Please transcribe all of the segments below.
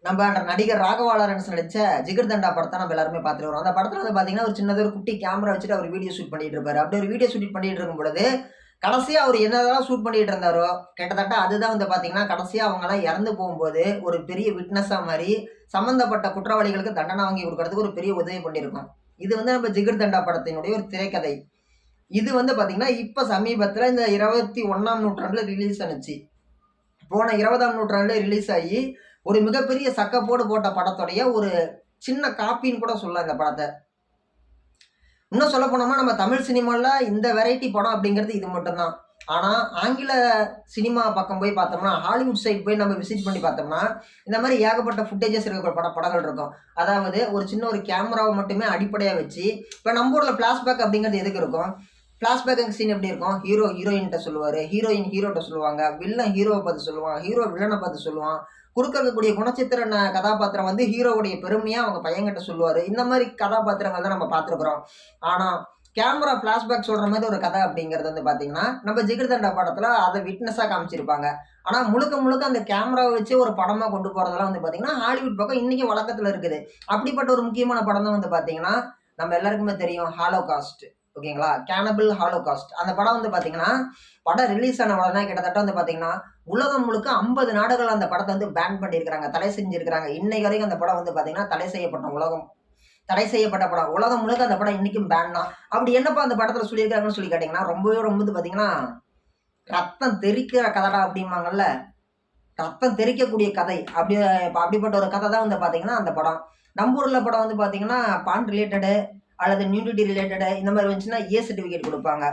நம்ம நடிகர் ராகவா லாரன்ஸ் நடிச்ச ஜிகர் தண்டா படத்தை நம்ம எல்லாருமே பார்த்துட்டு வரோம். அந்த படத்துல வந்து பாத்தீங்கன்னா ஒரு சின்னதாக ஒரு குட்டி கேமரா வச்சுட்டு அவர் வீடியோ ஷூட் பண்ணிட்டு இருப்பாரு. அப்படி ஒரு வீடியோ ஷூட் பண்ணிட்டு இருக்கும் பொழுது கடைசியா அவர் என்னதான் ஷூட் பண்ணிட்டு இருந்தாரோ கிட்டத்தட்ட அதுதான் வந்து பாத்தீங்கன்னா கடைசியா அவங்க எல்லாம் இறந்து போகும்போது ஒரு பெரிய விட்னஸா மாதிரி சம்பந்தப்பட்ட குற்றவாளிகளுக்கு தண்டனை வாங்கி கொடுக்கறதுக்கு ஒரு பெரிய உதவி பண்ணியிருக்கோம். இது வந்து நம்ம ஜிகர் தண்டா படத்தினுடைய ஒரு திரைக்கதை. இது வந்து பாத்தீங்கன்னா இப்ப சமீபத்துல இந்த 21ஆம் நூற்றாண்டுல ரிலீஸ் ஆனிச்சு. போன 20ஆம் நூற்றாண்டுல ரிலீஸ் ஆகி ஒரு மிகப்பெரிய சக்கப்போடு போட்ட படத்துடைய ஒரு சின்ன காப்பின்னு கூட சொல்லலாம் இந்த படத்தை. இன்னும் சொல்ல போனோம்னா நம்ம தமிழ் சினிமால இந்த வெரைட்டி படம் அப்படிங்கிறது இது மட்டும்தான். ஆனா ஆங்கில சினிமா பக்கம் போய் பார்த்தோம்னா ஹாலிவுட் சைட் போய் நம்ம விசிட் பண்ணி பார்த்தோம்னா இந்த மாதிரி ஏகப்பட்ட ஃபுட்டேஜஸ் இருக்கிற படங்கள் இருக்கும். அதாவது ஒரு சின்ன ஒரு கேமராவை மட்டுமே அடிப்படையாக வச்சு இப்போ நம்ம ஊரில் ஃப்ளாஷ்பேக் அப்படிங்கிறது எதுக்கு இருக்கும்? ஃப்ளாஷ்பேக் சீன் எப்படி இருக்கும்? ஹீரோ ஹீரோயின்கிட்ட சொல்லுவார், ஹீரோயின் ஹீரோட்ட சொல்லுவாங்க, வில்லன் ஹீரோவை பார்த்து சொல்லுவான், ஹீரோ வில்லனை பார்த்து சொல்லுவான். கொடுக்கக்கூடிய குணச்சித்திர கதாபாத்திரம் வந்து ஹீரோவுடைய பெருமையாக அவங்க பையன்கிட்ட சொல்லுவார். இந்த மாதிரி கதாபாத்திரங்கள் தான் நம்ம பார்த்துருக்குறோம். ஆனால் கேமரா ஃப்ளாஷ்பேக் சொல்கிற மாதிரி ஒரு கதை அப்படிங்கிறது வந்து பார்த்தீங்கன்னா நம்ம ஜிகர் தண்டா படத்தில் அதை விட்னஸாக காமிச்சிருப்பாங்க. ஆனால் முழுக்க முழுக்க அந்த கேமராவை வச்சு ஒரு படமாக கொண்டு போகிறதெல்லாம் வந்து பார்த்தீங்கன்னா ஹாலிவுட் பக்கம் இன்றைக்கி வழக்கத்தில் இருக்குது. அப்படிப்பட்ட ஒரு முக்கியமான படம் தான் வந்து பார்த்தீங்கன்னா நம்ம எல்லாருக்குமே தெரியும் ஹாலோகாஸ்ட். ஓகேங்களா? Cannibal holocaust. அந்த படம் வந்து பார்த்தீங்கன்னா படம் ரிலீஸ் ஆன உடனே கிட்டத்தட்ட வந்து பார்த்தீங்கன்னா உலகம் முழுக்க 50 நாடுகள் அந்த படத்தை வந்து பேன் பண்ணியிருக்கிறாங்க, தடை செஞ்சிருக்கிறாங்க. இன்னைக்கு வரைக்கும் அந்த படம் வந்து பார்த்தீங்கன்னா தடை செய்யப்பட்ட படம். உலகம் முழுக்க அந்த படம் இன்னைக்கும் பேன் தான். அப்படி என்னப்பா அந்த படத்தில் சொல்லியிருக்காங்கன்னு சொல்லி கேட்டிங்கன்னா ரொம்ப பார்த்தீங்கன்னா ரத்தம் தெரிக்கிற கதைடா அப்படிம்பாங்கல்ல, ரத்தம் தெரிக்கக்கூடிய கதை. அப்படிப்பட்ட ஒரு கதை தான் வந்து பார்த்தீங்கன்னா அந்த படம். நம்ம ஊரில் படம் வந்து பார்த்தீங்கன்னா பான் ரிலேட்டடு அல்லது நியூடிட்டி ரிலேட்டடு இந்த மாதிரி வந்துச்சுன்னா ஏ சர்டிஃபிகேட் கொடுப்பாங்க.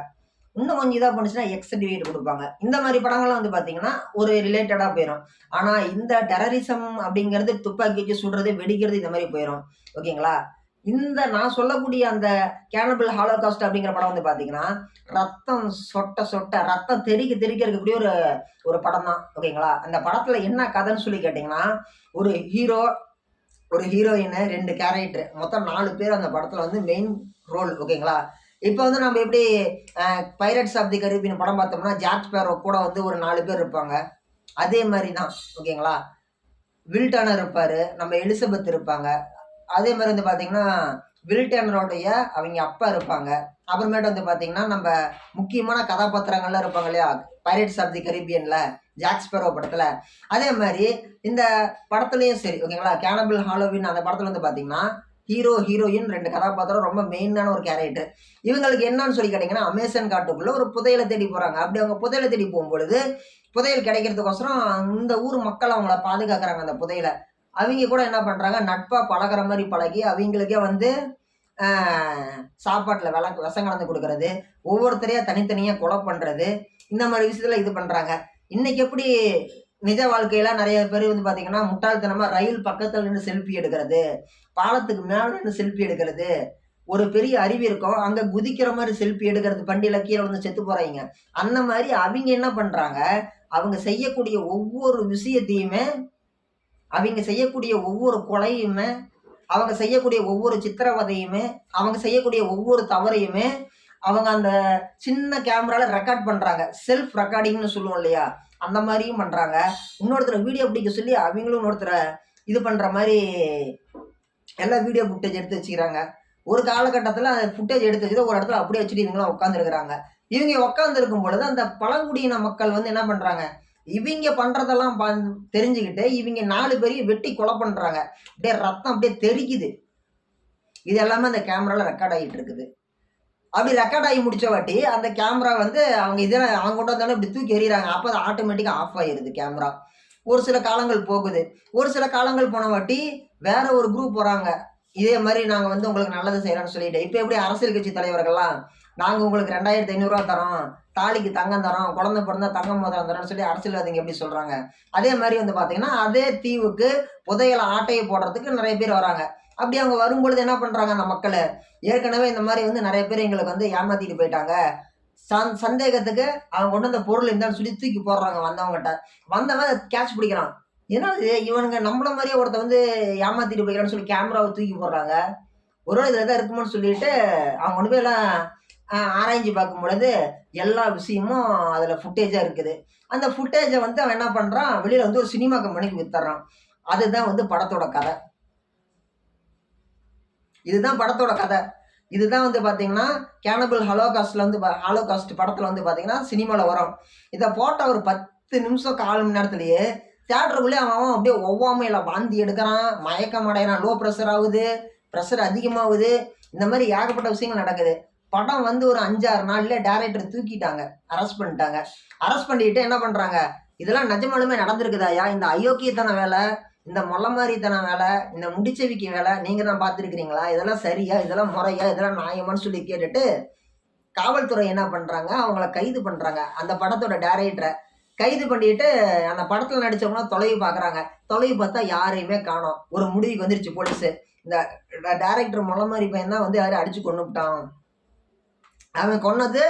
இன்னும் கொஞ்சம் இதாக பண்ணுச்சுன்னா எக்ஸ் சர்டிஃபிகேட் கொடுப்பாங்க. இந்த மாதிரி படங்கள்லாம் வந்து பார்த்தீங்கன்னா ஒரு ரிலேட்டடாக போயிடும். ஆனால் இந்த டெரரிசம் அப்படிங்கிறது துப்பாக்கி வச்சு சுடுறது, வெடிக்கிறது இந்த மாதிரி போயிடும். ஓகேங்களா? இந்த நான் சொல்லக்கூடிய அந்த கேனபிள் ஹாலோகாஸ்ட் அப்படிங்கிற படம் வந்து பார்த்தீங்கன்னா ரத்தம் சொட்ட ரத்தம் தெறிக்க இருக்கக்கூடிய ஒரு படம் தான். ஓகேங்களா? அந்த படத்தில் என்ன கதைன்னு சொல்லி கேட்டிங்கன்னா ஒரு ஹீரோ, ஒரு ஹீரோயின், 2 கேரக்டர், மொத்தம் 4 பேர் அந்த படத்தில் வந்து மெயின் ரோல். ஓகேங்களா? இப்போ வந்து நம்ம எப்படி பைரட்ஸ் ஆஃப் தி கரீபியன் படம் பார்த்தோம்னா ஜாக் ஸ்பேரோ கூட வந்து ஒரு 4 பேர் இருப்பாங்க. அதே மாதிரி தான். ஓகேங்களா? வில் டர்னர் இருப்பார், நம்ம எலிசபெத் இருப்பாங்க. அதே மாதிரி வந்து பார்த்தீங்கன்னா வில் டர்னரோடைய அவங்க அப்பா இருப்பாங்க. அப்புறமேட்டு வந்து பார்த்தீங்கன்னா நம்ம முக்கியமான கதாபாத்திரங்கள்லாம் இருப்பாங்க இல்லையா பைரட்ஸ் ஆஃப் தி கரீபியனில் ஜாக் ஸ்பேரோ படத்தில். அதே மாதிரி இந்த படத்துலையும் சரி. ஓகேங்களா? கேனபிள் ஹாலோவின் அந்த படத்தில் வந்து பார்த்தீங்கன்னா ஹீரோ ஹீரோயின் 2 கதாபாத்திரம் ரொம்ப மெயினான ஒரு கேரக்டர். இவங்களுக்கு என்னன்னு சொல்லி கேட்டிங்கன்னா அமேசான் காட்டுக்குள்ளே ஒரு புதையலை தேடி போகிறாங்க. அப்படி அவங்க புதையலை தேடி போகும்பொழுது புதையல் கிடைக்கிறதுக்கோசரம் இந்த ஊர் மக்கள் அவங்கள பாதுகாக்கிறாங்க. அந்த புதையலை அவங்க கூட என்ன பண்ணுறாங்க, நட்பாக பழகிற மாதிரி பழகி அவங்களுக்கே வந்து சாப்பாட்டில் விஷம் கலந்து கொடுக்கறது, ஒவ்வொருத்தரையாக தனித்தனியாக கொலை பண்ணுறது, இந்த மாதிரி விஷயத்தில் இது பண்ணுறாங்க. இன்றைக்கி எப்படி நிஜ வாழ்க்கையில் நிறைய பேர் வந்து பார்த்தீங்கன்னா முட்டாள்தனமாக ரயில் பக்கத்தில் நின்று செல்ஃபி எடுக்கிறது, பாலத்துக்கு மேலே நின்று செல்ஃபி எடுக்கிறது, ஒரு பெரிய அருவி இருக்கும் அங்கே குதிக்கிற மாதிரி செல்ஃபி எடுக்கிறது, பண்டியில் கீழே வந்து செத்து போகிறாங்க. அந்த மாதிரி அவங்க என்ன பண்ணுறாங்க, அவங்க செய்யக்கூடிய ஒவ்வொரு விஷயத்தையுமே, அவங்க செய்யக்கூடிய ஒவ்வொரு கொலையுமே, அவங்க செய்யக்கூடிய ஒவ்வொரு சித்திரவதையுமே, அவங்க செய்யக்கூடிய ஒவ்வொரு தவறையுமே அவங்க அந்த சின்ன கேமராவில் ரெக்கார்ட் பண்ணுறாங்க. செல்ஃப் ரெக்கார்டிங்னு சொல்லுவோம் இல்லையா, அந்த மாதிரியும் பண்ணுறாங்க. இன்னொருத்தரை வீடியோ பிடிக்க சொல்லி அவங்களும் இன்னொருத்தரை இது பண்ணுற மாதிரி எல்லா வீடியோ ஃபுட்டேஜ் எடுத்து வச்சுக்கிறாங்க. ஒரு காலகட்டத்தில் அந்த ஃபுட்டேஜ் எடுத்து வச்சுட்டு ஒரு இடத்துல அப்படியே வச்சுட்டு இவங்களாம் உட்காந்துருக்குறாங்க. இவங்க உட்காந்துருக்கும் பொழுது அந்த பழங்குடியின மக்கள் வந்து என்ன பண்ணுறாங்க, இவங்க பண்ணுறதெல்லாம் தெரிஞ்சுக்கிட்டு இவங்க 4 பேரையும் வெட்டி கொலை பண்ணுறாங்க. அப்படியே ரத்தம் அப்படியே தெரிக்குது. இது எல்லாமே அந்த கேமராவில் ரெக்கார்ட் ஆகிட்டு இருக்குது. அப்படி ரெக்கார்ட் ஆகி முடிச்ச வாட்டி அந்த கேமரா வந்து அவங்க கொண்டு வந்தாலும் இப்படி தூக்கி எறிகிறாங்க. அப்போ அது ஆட்டோமேட்டிக்காக ஆஃப் ஆகிடுது கேமரா. ஒரு சில காலங்கள் போகுது. ஒரு சில காலங்கள் போன வாட்டி வேற ஒரு குரூப் வராங்க. இதே மாதிரி நாங்கள் வந்து உங்களுக்கு நல்லது செய்கிறோன்னு சொல்லிட்டு இப்போ எப்படி அரசியல் கட்சி தலைவர்கள்லாம் நாங்கள் உங்களுக்கு 2500 ரூபா தரோம், தாலிக்கு தங்கம் தரோம், குழந்தை பிறந்தா தங்கம் மோதிரம் தரோம்னு சொல்லி அரசியல்வாதிங்க எப்படி சொல்கிறாங்க. அதே மாதிரி வந்து பார்த்தீங்கன்னா அதே தீவுக்கு புதையலை ஆட்டையை போடுறதுக்கு நிறைய பேர் வராங்க. அப்படி அவங்க வரும்பொழுது என்ன பண்ணுறாங்க, அந்த மக்கள் ஏற்கனவே இந்த மாதிரி வந்து நிறைய பேர் எங்களுக்கு வந்து ஏமாற்றிட்டு போயிட்டாங்க, சந்தேகத்துக்கு அவங்க கொண்டு வந்த பொருள் இருந்தான்னு சொல்லி தூக்கி போடுறாங்க. வந்தவன் கேட்ச் பிடிக்கிறான். ஏன்னா இவனுங்க நம்மள மாதிரியே ஒருத்த வந்து ஏமாற்றிட்டு போய்க்கிறான்னு சொல்லி கேமராவை தூக்கி போடுறாங்க. ஒருவேளை இதில் எதாவது இருக்குமோன்னு சொல்லிட்டு அவங்க கொண்டு போய் எல்லாம் ஆராய்ஞ்சு பார்க்கும் பொழுது எல்லா விஷயமும் அதில் ஃபுட்டேஜாக இருக்குது. அந்த ஃபுட்டேஜை வந்து அவன் என்ன பண்ணுறான், வெளியில் வந்து ஒரு சினிமா கம்பெனிக்கு வித்துறான். அதுதான் வந்து படத்தோட கதை. இதுதான் படத்தோட கதை. இதுதான் வந்து பார்த்தீங்கன்னா கேனபிள் ஹாலோகாஸ்ட்ல வந்து ஹாலோகாஸ்ட் படத்தில் வந்து பார்த்தீங்கன்னா சினிமாவில் வரும். இதை போட்ட ஒரு 10 நிமிஷம் 1/4 மணி நேரத்துலேயே தியேட்டருக்குள்ளே அவன் அப்படியே ஒவ்வாமையில் வாந்தி எடுக்கிறான், மயக்கம் அடைகிறான், லோ ப்ரெஷர் ஆகுது, ப்ரெஷர் அதிகமாகுது. இந்த மாதிரி ஏகப்பட்ட விஷயங்கள் நடக்குது. படம் வந்து ஒரு 5-6 நாள்ல டைரக்டர் தூக்கிட்டாங்க, அரெஸ்ட் பண்ணிட்டாங்க. அரெஸ்ட் பண்ணிட்டு என்ன பண்ணுறாங்க, இதெல்லாம் நிஜமாலுமே நடந்திருக்குதாயா? இந்த அயோக்கியத்தன வேலை, இந்த மொள்ளமாரித்தன வேலை, இந்த முடிச்சவிக்கு வேலை நீங்கள் தான் பார்த்துருக்கிறீங்களா? இதெல்லாம் சரியா? இதெல்லாம் முறையா? இதெல்லாம் நியாயமான்னு சொல்லி கேட்டுட்டு காவல்துறை என்ன பண்ணுறாங்க, அவங்கள கைது பண்ணுறாங்க. அந்த படத்தோட டைரக்டரை கைது பண்ணிட்டு அந்த படத்தில் நடித்தவங்க தொலைவி பார்க்குறாங்க. தொலைவி பார்த்தா யாரையுமே காணோம். ஒரு முடிவுக்கு வந்துருச்சு போலீஸு. இந்த டைரக்டர் மொள்ளமாரி பையன் தான் வந்து யாரையும் அடித்து கொண்டுவிட்டான். அவன் கொன்னது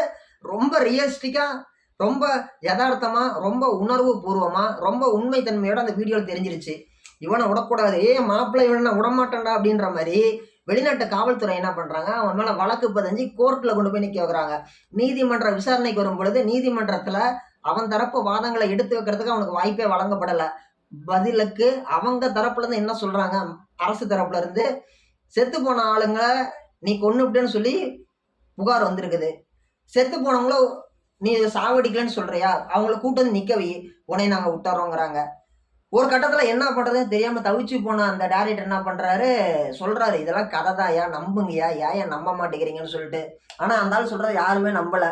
ரொம்ப ரியலிஸ்டிக்காக, ரொம்ப யதார்த்தமாக, ரொம்ப உணர்வு பூர்வமாக, ரொம்ப உண்மைத்தன்மையோட அந்த வீடியோவில் தெரிஞ்சிருச்சு. இவனை விடக்கூடாது, மாப்பிள்ளை இவனை விடமாட்டேன்டா அப்படின்ற மாதிரி வெளிநாட்டு காவல்துறை என்ன பண்ணுறாங்க, அவன் மேலே வழக்கு பதிஞ்சு கோர்ட்டில் கொண்டு போய் நிற்க வைக்கிறாங்க. நீதிமன்ற விசாரணைக்கு வரும் பொழுது நீதிமன்றத்தில் அவன் தரப்பு வாதங்களை எடுத்து வைக்கிறதுக்கு அவனுக்கு வாய்ப்பே வழங்கப்படலை. பதிலுக்கு அவங்க தரப்புலேருந்து என்ன சொல்கிறாங்க, அரசு தரப்புலேருந்து செத்து போன ஆளுங்க நீ கொன்னுவிட்டேன்னு சொல்லி புகார் வந்திருக்குது. செத்து போனவங்கள நீ சாவடிக்கலன்னு சொல்கிறியா, அவங்கள கூட்டு வந்து நிற்க வை, உன்னை நாங்கள் விட்டுறோங்கிறாங்க. ஒரு கட்டத்தில் என்ன பண்ணுறதுன்னு தெரியாமல் தவிச்சு போன அந்த டைரக்டர் என்ன பண்ணுறாரு, சொல்கிறாரு இதெல்லாம் கதை தான்யா, நம்புங்கய்யா, ஏன் நம்ப மாட்டேங்கிறீங்கன்னு சொல்லிட்டு. ஆனால் அந்த ஆள் சொல்கிறத யாருமே நம்பலை.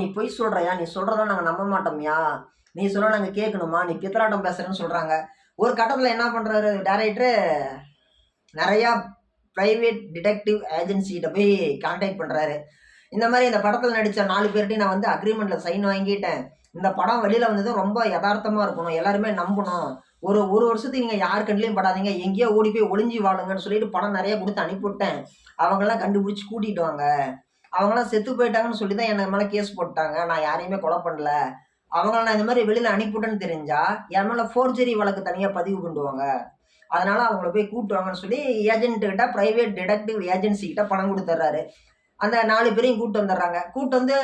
நீ பொய் சொல்கிறையா, நீ சொல்கிறத நாங்கள் நம்ப மாட்டோம்யா, நீ சொல்ல நாங்கள் கேட்கணுமா, நீ பித்தலாட்டம் பேசுகிறேன்னு சொல்கிறாங்க. ஒரு கட்டத்தில் என்ன பண்ணுறாரு டைரக்டரு, நிறையா ப்ரைவேட் டிடெக்டிவ் ஏஜென்சிகிட்ட போய் கான்டாக்ட் பண்ணுறாரு. இந்த மாதிரி இந்த படத்தில் நடித்த 4 பேர்ட்டையும் நான் வந்து அக்ரிமெண்ட்டில் சைன் வாங்கிட்டேன். இந்த படம் வெளியில் வந்ததும் ரொம்ப யதார்த்தமாக இருக்கணும், எல்லாருமே நம்பணும். ஒரு வருஷத்துக்கு நீங்கள் யார் கண்ட்லேயும் படாதீங்க, எங்கேயோ ஓடி போய் ஒளிஞ்சி வாழுங்கன்னு சொல்லிட்டு படம் நிறைய கொடுத்து அனுப்பிவிட்டேன். அவங்களாம் கண்டுபிடிச்சி கூட்டிகிட்டு வாங்க. அவங்களாம் செத்து போயிட்டாங்கன்னு சொல்லி தான் என் மேலே கேஸ் போட்டாங்க. நான் யாரையுமே கொலை பண்ணல. அவங்கள நான் இந்த மாதிரி வெளியில் அனுப்பிவிட்டேன்னு தெரிஞ்சால் என் மேலே ஃபோர்ஜரி வழக்கு தனியாக பதிவு பண்ணுவாங்க. அதனால் அவங்கள போய் கூட்டுவாங்கன்னு சொல்லி ஏஜென்ட்டுக்கிட்ட, ப்ரைவேட் டிடெக்டிவ் ஏஜென்சிக்கிட்ட பணம் கொடுத்துட்றாரு. அந்த 4 பேரையும் கூட்டு வந்துடுறாங்க. கூட்டு வந்து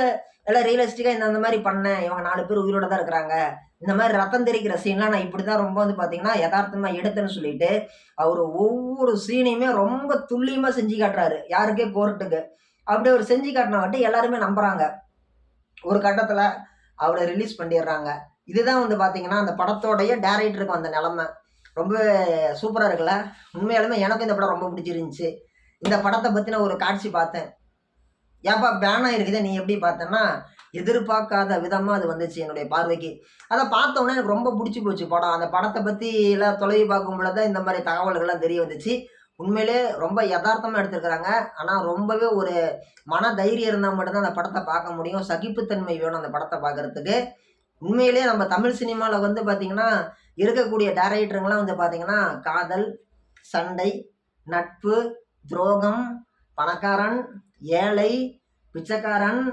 எல்லாம் ரியலிஸ்டிக்காக இந்த மாதிரி பண்ணேன், இவங்க 4 பேர் உயிரோட தான் இருக்கிறாங்க, இந்த மாதிரி ரத்தம் தெரிக்கிற சீன்லாம் நான் இப்படி தான் ரொம்ப வந்து பார்த்தீங்கன்னா யதார்த்தமாக எடுத்தேன்னு சொல்லிட்டு அவர் ஒவ்வொரு சீனையுமே ரொம்ப துல்லியமாக செஞ்சு காட்டுறாரு. யாருக்கே கோர்ட்டுக்கு அப்படி அவர் செஞ்சு காட்டினாவட்டி எல்லாருமே நம்புகிறாங்க. ஒரு கட்டத்தில் அவரை ரிலீஸ் பண்ணிடுறாங்க. இதுதான் வந்து பார்த்தீங்கன்னா அந்த படத்தோடைய டைரக்டருக்கு அந்த நிலமை. ரொம்ப சூப்பராக இருக்குல்ல. உண்மையாலுமே எனக்கும் இந்த படம் ரொம்ப பிடிச்சிருந்துச்சி. இந்த படத்தை பற்றின ஒரு காட்சி பார்த்தேன். ஏப்பா பேனாக இருக்குதே, நீ எப்படி பார்த்தேன்னா எதிர்பார்க்காத விதமாக அது வந்துச்சு என்னுடைய பார்வைக்கு. அதை பார்த்தோன்னே எனக்கு ரொம்ப பிடிச்சி போச்சு படம். அந்த படத்தை பற்றி எல்லாம் தொலைவி பார்க்கும் பொழுது தான் இந்த மாதிரி தகவல்கள்லாம் தெரிய வந்துச்சு. உண்மையிலே ரொம்ப யதார்த்தமாக எடுத்துருக்குறாங்க. ஆனால் ரொம்பவே ஒரு மன தைரியம் இருந்தால் மட்டும்தான் அந்த படத்தை பார்க்க முடியும். சகிப்புத்தன்மை வேணும் அந்த படத்தை பார்க்குறதுக்கு. உண்மையிலே நம்ம தமிழ் சினிமாவில் வந்து பார்த்திங்கன்னா இருக்கக்கூடிய டைரக்டருங்களாம் வந்து பார்த்திங்கன்னா காதல், சண்டை, நட்பு, துரோகம், பணக்காரன், ஏழை, பிச்சைக்காரன்,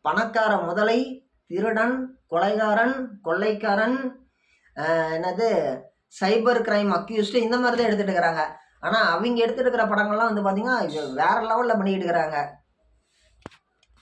பணக்கார முதலை, திருடன், கொலைகாரன், கொள்ளைக்காரன், என்னது சைபர் கிரைம் அக்யூஸ்டு, இந்த மாதிரி தான் எடுத்துகிட்டு இருக்கிறாங்க. ஆனால் அவங்க எடுத்துகிட்டு இருக்கிற படங்கள்லாம் வந்து பார்த்திங்கன்னா வேறு லெவலில் பண்ணிக்கிட்டு இருக்கிறாங்க.